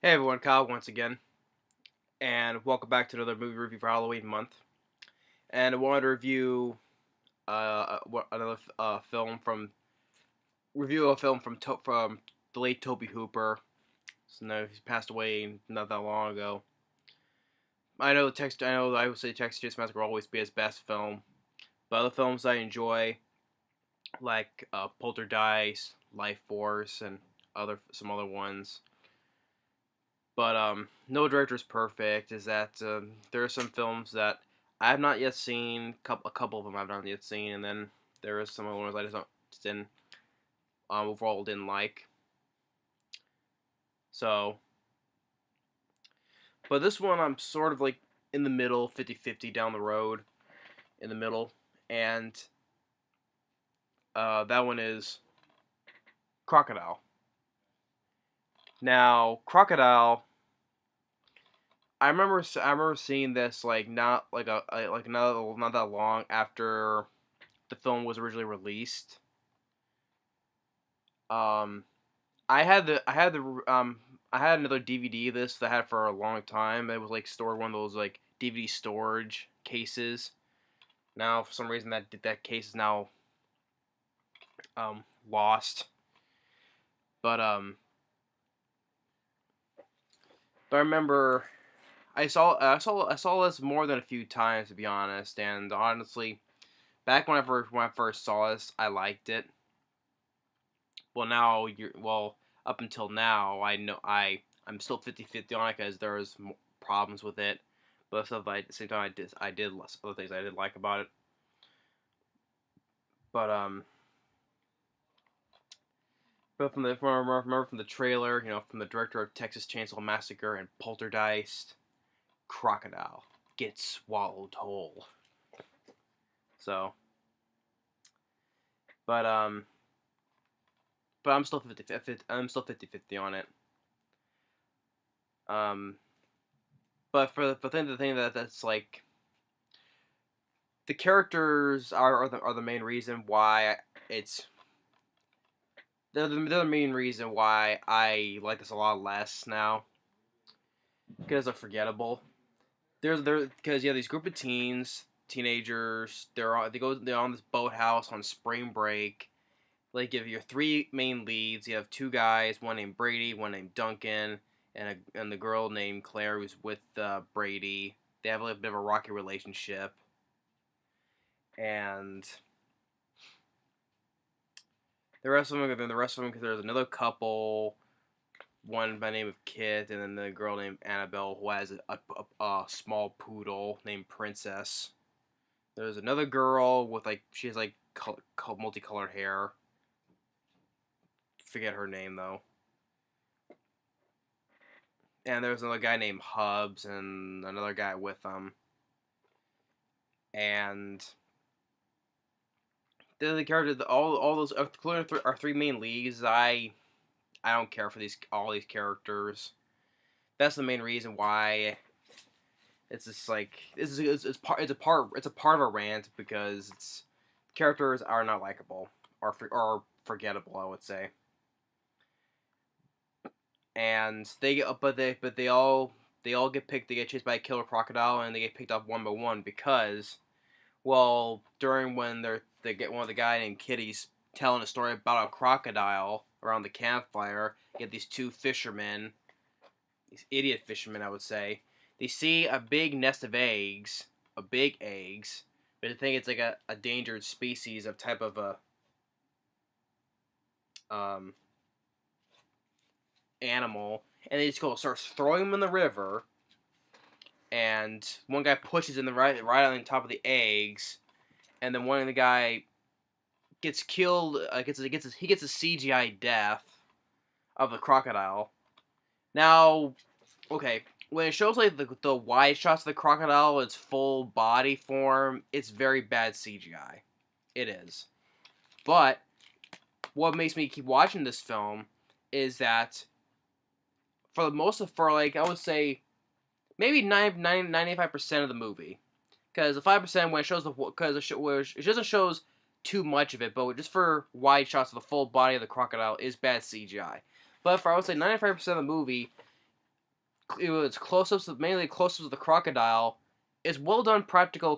Hey everyone, Kyle once again, and welcome back to another movie review for Halloween month. And I wanted to review another film from review a film from the late Tobe Hooper. So now he's passed away not that long ago. I would say Texas Chainsaw Massacre will always be his best film, but other films I enjoy like Poltergeist, Life Force, and some other ones. But no director's perfect. Is that there are some films that I have not yet seen. A couple of them I've not yet seen, and then there are some other ones I didn't overall didn't like. So, but this one I'm sort of like in the middle, 50-50 down the road, in the middle, and that one is Crocodile. Now, Crocodile. I remember seeing this like not like like not that long after the film was originally released. Um, I had another DVD of this that I had for a long time. It was like stored one of those like DVD storage cases. Now for some reason that case is now lost. But but I remember I saw this more than a few times to be honest. And honestly, back when I first saw this, I liked it. Up until now, I'm still 50-50 on it because there's problems with it, but at the same time I did other things I did like about it. But remember from the trailer, from the director of Texas Chainsaw Massacre and Poltergeist, Crocodile gets swallowed whole. So, but but I'm still 50-50 on it. Um, but for the thing that's like the characters are the main reason why it's they're the main reason why I like this a lot less now because they're forgettable. They're because you have these group of teenagers. They're on this boathouse on spring break. Like you have your three main leads. You have two guys, one named Brady, one named Duncan, and the girl named Claire who's with Brady. They have a little bit of a rocky relationship, and the rest of them, because there's another couple, one by the name of Kit, and then the girl named Annabelle who has a small poodle named Princess. There's another girl with she has multicolored hair. Forget her name though. And there's another guy named Hubs and another guy with them. And the character, all those, including our three main leads, I don't care for all these characters. That's the main reason why it's just like it's a part of a rant because characters are not likable or forgettable, I would say. And they all get picked. They get chased by a killer crocodile, and they get picked up one by one because, well, during when they get one of the guy named Kitty's telling a story about a crocodile around the campfire. You have these two fishermen, these idiot fishermen, I would say. They see a big nest of eggs, but they think it's like a endangered species of type of a um, animal, and they just go start throwing them in the river. And one guy pushes in the right on top of the eggs, and then one of the guy gets killed. He gets a CGI death of the crocodile. Now, okay, when it shows like the wide shots of the crocodile, its full body form, it's very bad CGI. It is. But what makes me keep watching this film is that for like I would say maybe 95% of the movie, because the 5% when it shows it doesn't shows too much of it, but just for wide shots of the full body of the crocodile is bad CGI. But for I would say 95% of the movie, it was close-ups, mainly close-ups of the crocodile. It's well done practical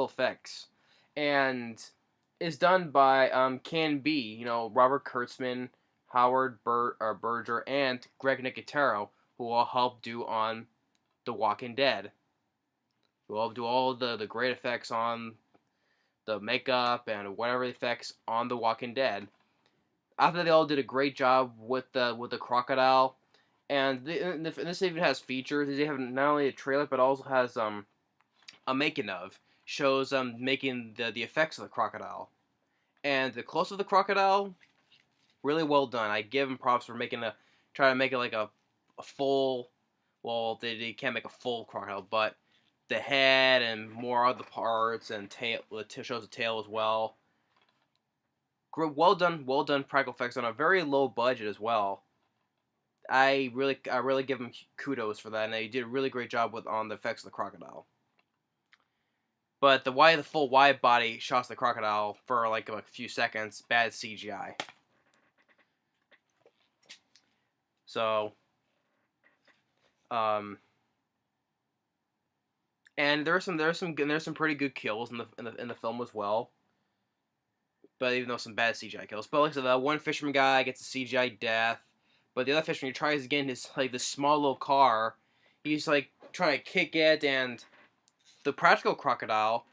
effects, and it's done by Can B, Robert Kurtzman, Berger, and Greg Nicotero, who all helped do on The Walking Dead. Who all do all the great effects on the makeup and whatever effects on The Walking Dead. I thought they all did a great job with the crocodile, and this even has features. They have not only a trailer but also has a making of, shows making the effects of the crocodile, and the close of the crocodile, really well done. I give them props for try to make it like a full. Well, they can't make a full crocodile, but the head and more of the parts and tail. It shows the tail as well. Well done practical effects on a very low budget as well. I really give them kudos for that, and they did a really great job on the effects of the crocodile. But the full wide body shots of the crocodile for like a few seconds, bad CGI. So, and there's some pretty good kills in the film as well. But even though some bad CGI kills, but like I said, that one fisherman guy gets a CGI death, but the other fisherman tries to get in his like this small little car. He's like trying to kick it, and the practical crocodile,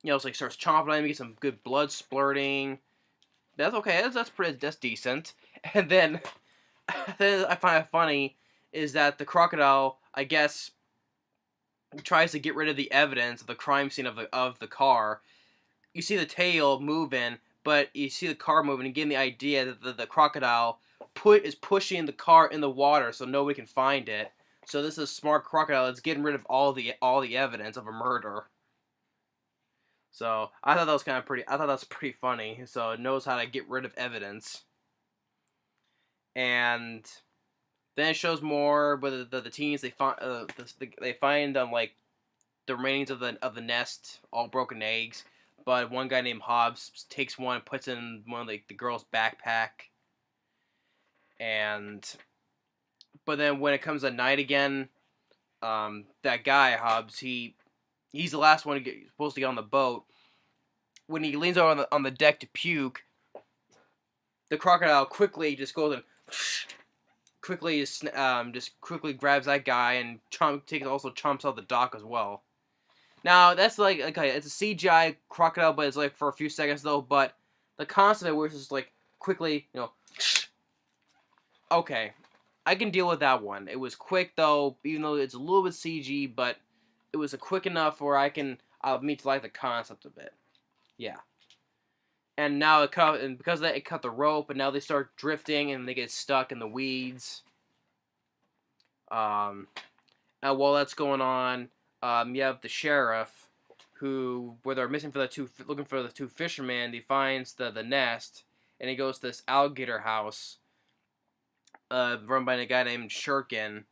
it's like starts chomping on him. He gets some good blood splurting. That's okay. That's decent. And then I find it funny is that the crocodile, I guess, tries to get rid of the evidence of the crime scene of the car. You see the tail moving, but you see the car moving and getting the idea that the crocodile is pushing the car in the water so nobody can find it. So this is a smart crocodile that's getting rid of all the evidence of a murder. So I thought that was I thought that was pretty funny. So it knows how to get rid of evidence. And then it shows more with the teens. They find like the remains of the nest, all broken eggs. But one guy named Hobbs takes one and puts it in one of the girl's backpack. But then when it comes at night again, that guy Hobbs, he's the last one supposed to get on the boat. When he leans over on the deck to puke, the crocodile quickly just goes and quickly grabs that guy and also chomps out the dock as well. Now that's like okay, it's a CGI crocodile, but it's like for a few seconds though. But the concept of it was just like quickly, okay, I can deal with that one. It was quick though, even though it's a little bit CG, but it was quick enough where I'll meet to like the concept of it. Yeah. And now and because of that, it cut the rope, and now they start drifting, and they get stuck in the weeds. And while that's going on, you have the sheriff, where they're looking for the two fishermen. He finds the nest, and he goes to this alligator house, run by a guy named Shurkin,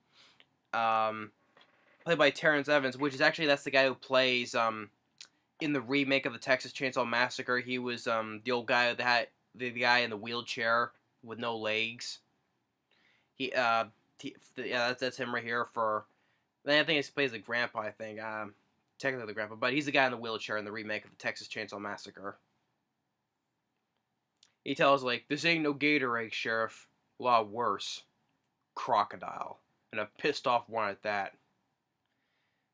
played by Terrence Evans, which is actually that's the guy who plays in the remake of the Texas Chainsaw Massacre. He was the old guy that had the guy in the wheelchair with no legs. That's him right here. I think he plays the grandpa. I think technically the grandpa, but he's the guy in the wheelchair in the remake of the Texas Chainsaw Massacre. He tells like, "This ain't no gator egg, Sheriff. A lot worse, crocodile," and a pissed off one at that.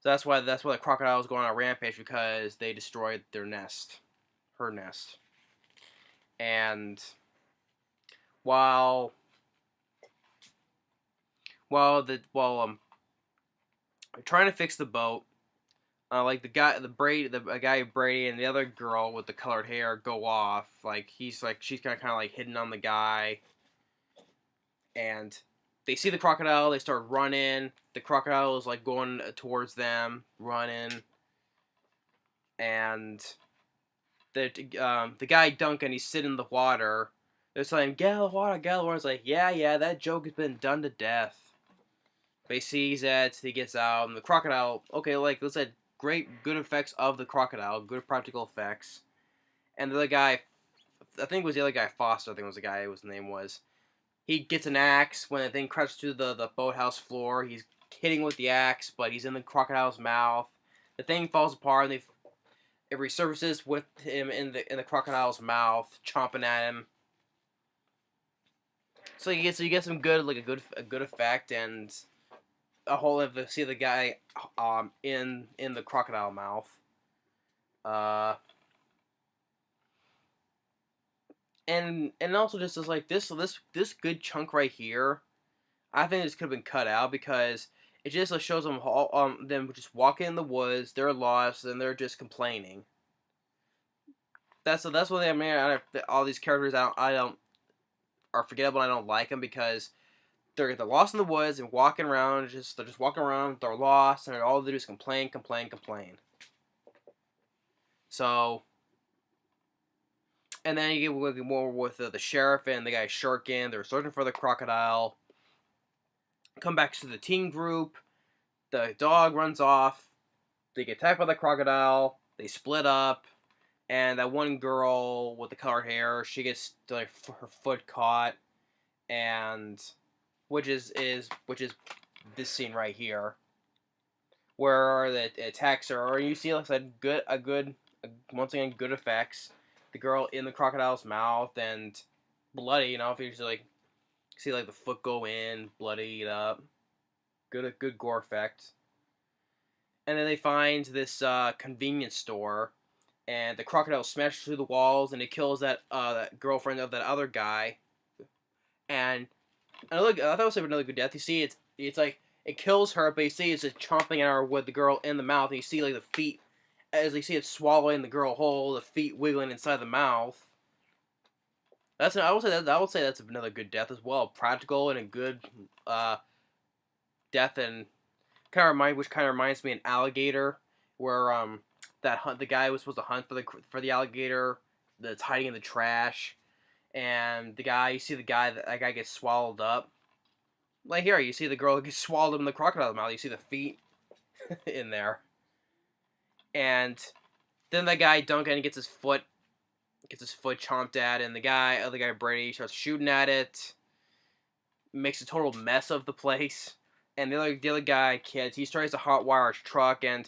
So that's why the crocodile is going on a rampage, because they destroyed her nest. And while trying to fix the boat, like the guy Brady and the other girl with the colored hair go off. Like she's kind of like hidden on the guy, and they see the crocodile. They start running. The crocodile is like going towards them, running, and the guy Duncan, he's sitting in the water. They're saying, "Get out of the water, get out of the water." It's like, yeah, that joke has been done to death. But he sees it, he gets out, and the crocodile, okay, like let's say good effects of the crocodile, good practical effects. And the other guy, I think it was the other guy, Foster, I think was the guy whose name was. he gets an axe when the thing crashes to the boathouse floor. He's hitting with the axe, but he's in the crocodile's mouth. The thing falls apart, and it resurfaces with him in the crocodile's mouth, chomping at him. So you get some good a good effect and a whole of see the guy in the crocodile mouth. And also just as like this good chunk right here, I think this could have been cut out because it just shows them all, them just walking in the woods. They're lost and they're just complaining. That's what I mean. All these characters I don't are forgettable. And I don't like them because they're lost in the woods and walking around. They're just walking around. They're lost and all they do is complain. So. And then you get more with the sheriff and the guy Shurkin. They're searching for the crocodile. Come back to the team group. The dog runs off. They get attacked by the crocodile. They split up. And that one girl with the colored hair, she gets like her foot caught. And which is this scene right here, where it attacks her. Or you see, like I said, once again, good effects. The girl in the crocodile's mouth and bloody, if you like see like the foot go in, bloodied up. Good gore effect. And then they find this convenience store, and the crocodile smashes through the walls and it kills that girlfriend of that other guy. And I thought it was another good death. You see, it's like it kills her, but you see it's just chomping at her with the girl in the mouth, and you see like the feet. As you see it swallowing the girl whole, the feet wiggling inside the mouth. I would say that's another good death as well. Practical and a good death, and which kind of reminds me of an alligator, where the guy was supposed to hunt for the alligator that's hiding in the trash, and you see that guy gets swallowed up. Like here, you see the girl gets swallowed up in the crocodile's mouth. You see the feet in there. And then the guy Duncan gets his foot chomped at, and the other guy Brady starts shooting at it, makes a total mess of the place. And the other guy Kids, he tries to hotwire his truck, and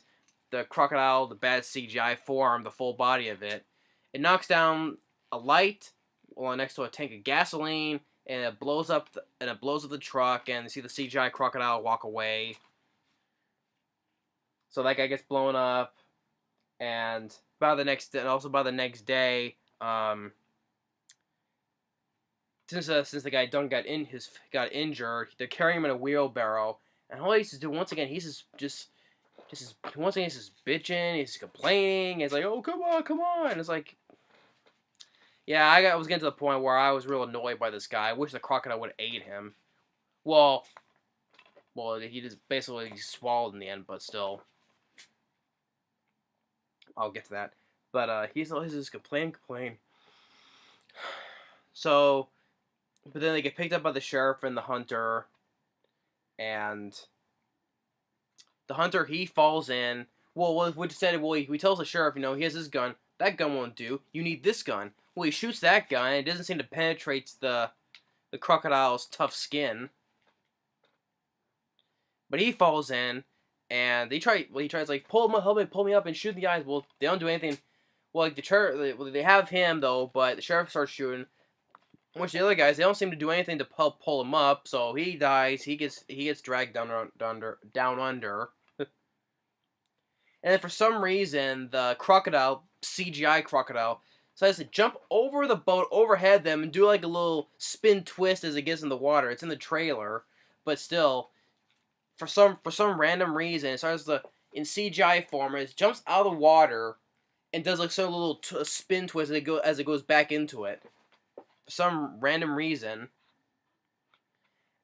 the crocodile, the bad CGI form, the full body of it, it knocks down a light next to a tank of gasoline, and it blows up the truck, and you see the CGI crocodile walk away. So that guy gets blown up. And by the next day, since the guy Dunn got injured, they're carrying him in a wheelbarrow, and all he's doing once again, he's just bitching, he's complaining, he's like, oh come on, it's like, yeah, I was getting to the point where I was real annoyed by this guy. I wish the crocodile would have ate him. Well, he just basically swallowed in the end, but still. I'll get to that. But he's just complain. So, but then they get picked up by the sheriff and the hunter. And the hunter, he falls in. We tells the sheriff, he has his gun. That gun won't do. You need this gun. Well, he shoots that gun, and it doesn't seem to penetrate the crocodile's tough skin. But he falls in. And he tries like pull me up and shoot in the eyes. Well, they don't do anything. Well, like they have him though, but the sheriff starts shooting. Which the other guys, they don't seem to do anything to help pull him up. So he dies. He gets dragged down under. And then for some reason, the crocodile, CGI crocodile, decides to jump over the boat overhead them and do like a little spin twist as it gets in the water. It's in the trailer, but still. For some random reason, it starts in CGI form, it jumps out of the water and does like some little spin twist as it goes back into it. For some random reason.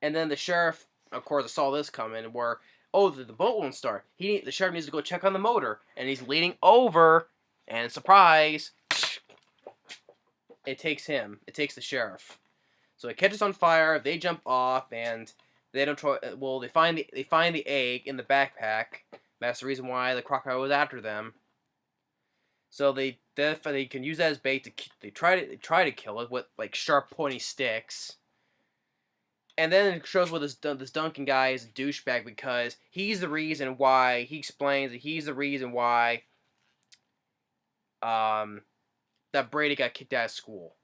And then the sheriff, of course, saw this coming, where, the boat won't start. The sheriff needs to go check on the motor, and he's leaning over, and surprise, it takes him. It takes the sheriff. So it catches on fire, they jump off, and they don't try. Well, they find the egg in the backpack. That's the reason why the crocodile was after them. So they can use that as bait they try to kill it with like sharp pointy sticks. And then it shows what this Duncan guy is a douchebag because he's the reason why, he explains that he's the reason why that Brady got kicked out of school.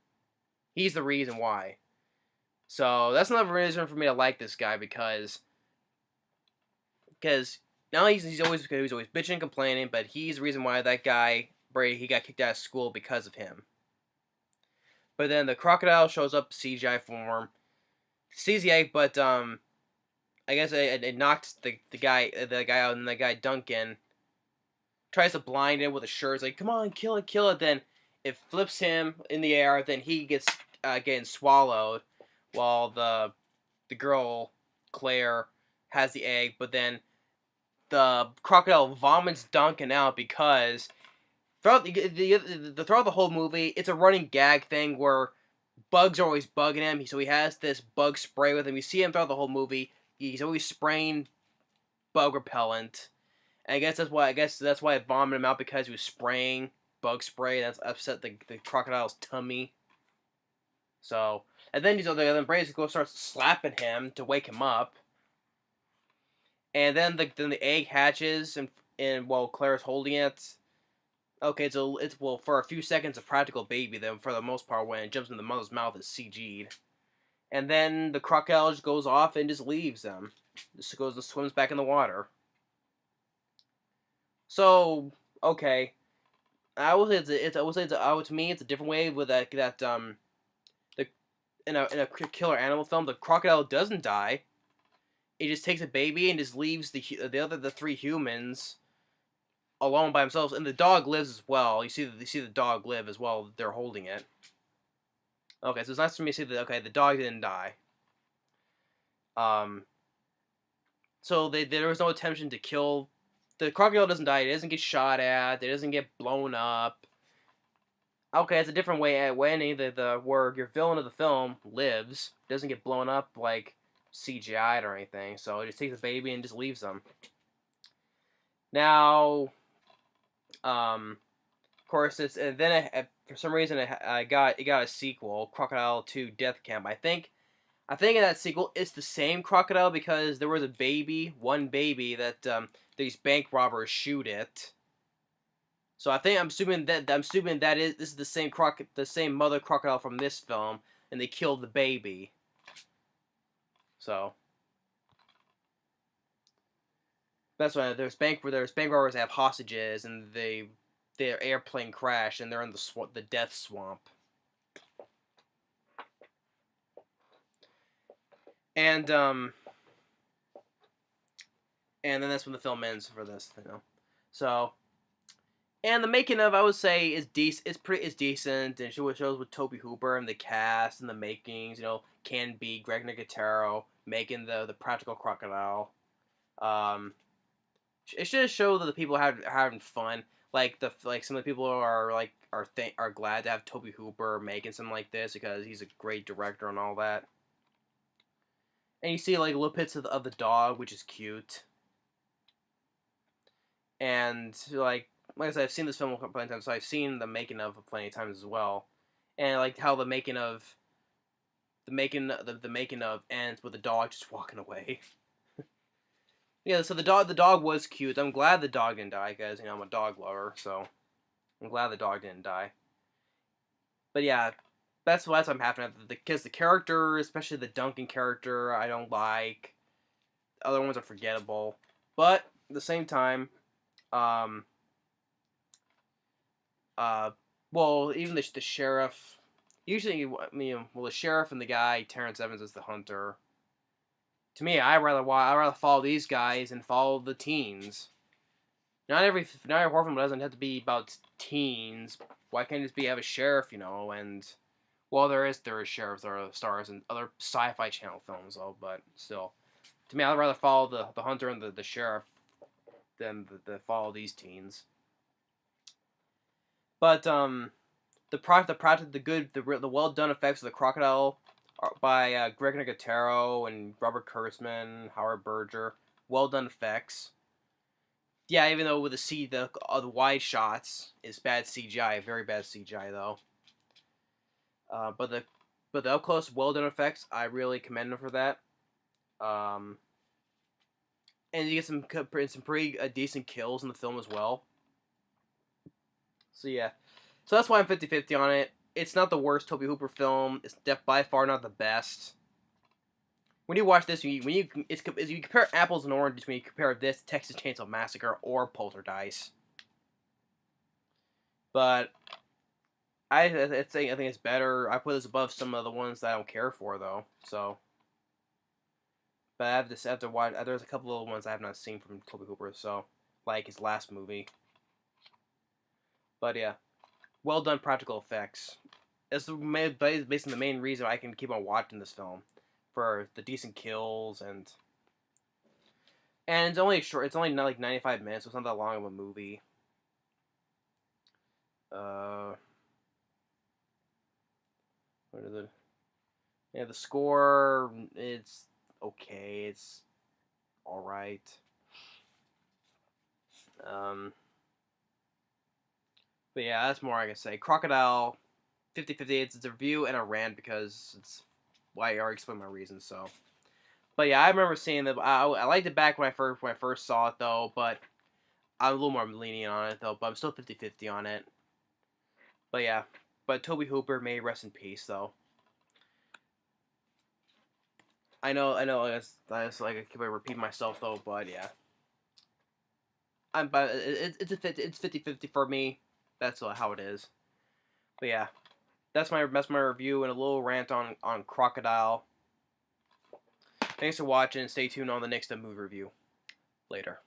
He's the reason why. So that's another reason for me to like this guy because now he's always bitching and complaining, but he's the reason why that guy Brady, he got kicked out of school because of him. But then the Crocodile shows up CGI form, sees the egg, but I guess it knocked the guy out, and the guy Duncan tries to blind him with a shirt. It's like, come on, kill it. Then it flips him in the air. Then he gets getting swallowed, while the girl Claire has the egg. But then the crocodile vomits Duncan out because throughout throughout the whole movie, it's a running gag thing where bugs are always bugging him. So he has this bug spray with him. You see him throughout the whole movie. He's always spraying bug repellent. And I guess that's why it vomited him out, because he was spraying bug spray. That's upset the crocodile's tummy. So, and then then Brady starts slapping him to wake him up. And then the egg hatches, and while Claire's holding it, okay, it's for a few seconds a practical baby. Then for the most part, when it jumps in the mother's mouth, it's CG'd. And then the crocodile just goes off and just leaves them. Just goes and swims back in the water. So, okay, I would say to me it's a different way with in a killer animal film, the crocodile doesn't die. It just takes a baby and just leaves the three humans alone by themselves, and the dog lives as well. You see the dog live as well. They're holding it. Okay, so it's nice for me to see that. Okay, the dog didn't die. So there was no intention to kill. The crocodile doesn't die. It doesn't get shot at. It doesn't get blown up. Okay, it's a different way where your villain of the film lives, doesn't get blown up like CGI'd or anything. So it just takes a baby and just leaves them. Now, of course, for some reason it got a sequel, Crocodile 2: Death Camp. I think in that sequel it's the same crocodile because there was one baby that these bank robbers shoot it. So I'm assuming that this is the same mother crocodile from this film, and they killed the baby. So that's why there's bank robbers that have hostages, and their airplane crashed, and they're in the death swamp. And then that's when the film ends for this, So, and the making of, I would say, is decent. It's decent, and it shows with Tobe Hooper and the cast and the makings. Can be Greg Nicotero making the practical crocodile. It should show that the people are having fun. Like some of the people are glad to have Tobe Hooper making something like this because he's a great director and all that. And you see little bits of the dog, which is cute. And like I said, I've seen this film plenty of times, so I've seen the making of plenty of times as well. And like how the making of ends with the dog just walking away. Yeah, so the dog was cute. I'm glad the dog didn't die because I'm a dog lover, so I'm glad the dog didn't die. But yeah, that's what I'm happy because the character, especially the Duncan character, I don't like. Other ones are forgettable, but at the same time, well, even the sheriff. Usually, the sheriff and the guy Terrence Evans is the hunter. To me, I'd rather follow these guys and follow the teens. Not every horror film doesn't have to be about teens. Why can't it just have a sheriff, and well, there is sheriffs that are stars in other sci-fi channel films, though. But still, to me, I'd rather follow the hunter and the sheriff than follow these teens. But the well done effects of the crocodile by Greg Nicotero and Robert Kurtzman, Howard Berger. Well done effects. Yeah, even though with the wide shots is bad CGI, very bad CGI though. But the up close well done effects, I really commend them for that. And you get some pretty decent kills in the film as well. So yeah, so that's why I'm 50-50 on it. It's not the worst Tobe Hooper film. It's by far not the best. When you watch this, you compare apples and oranges when you compare this to Texas Chainsaw Massacre or Poltergeist. But I think it's better. I put this above some of the ones that I don't care for though. So, but I have to watch. There's a couple of ones I have not seen from Tobe Hooper. So, like his last movie. But yeah, well done practical effects. It's basically the main reason I can keep on watching this film, for the decent kills and it's only short. It's only not like 95 minutes. So it's not that long of a movie. What is it? Yeah, the score, it's okay. It's all right. But yeah, that's more I can say. Crocodile, 50-50. It's a review and a rant because it's why I already explained my reasons. So, but yeah, I remember seeing that. I liked it back when I first saw it though, but I'm a little more lenient on it though. But I'm still 50-50 on it. But yeah, but Tobe Hooper, may rest in peace though. I know. That's like I keep repeating myself though, but yeah, but it's 50-50 for me. That's how it is. But yeah, that's my review and a little rant on Crocodile. Thanks for watching. Stay tuned on the next movie review. Later.